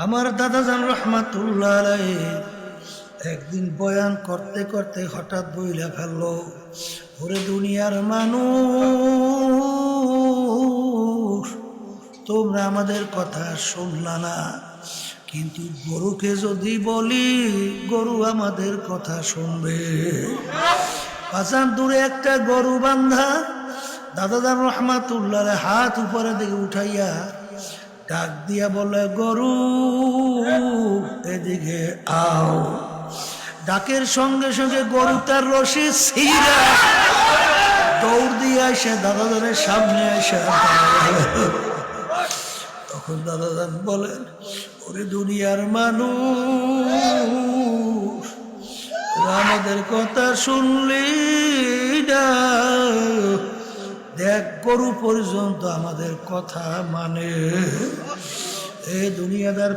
আমার দাদাজান রহমাতুল্লাহ আলাইহি একদিন বয়ান করতে করতে হঠাৎ বইলা ফেললো, ওরে দুনিয়ার মানুষ, তোমরা আমাদের কথা শুনলা না, কিন্তু গরুকে যদি বলি গরু আমাদের কথা শুনবে। পাঁচান দূরে একটা গরু বান্ধা, দাদাজান রহমাতুল্লাহ হাত উপরে দিকে উঠাইয়া ডাক দিয়া বলে, গরু এদিকে আও। ডাকের সঙ্গে সঙ্গে গরু তার রশি ছিঁড়া দৌড় দিয়ে আসে দাদাজানের সামনে এসে। তখন দাদাজান বলেন, ওরে দুনিয়ার মানুষ, আমাদের কথা শুনলি না, দেখ গরু পর্যন্ত আমাদের কথা মানে। এ দুনিয়াদার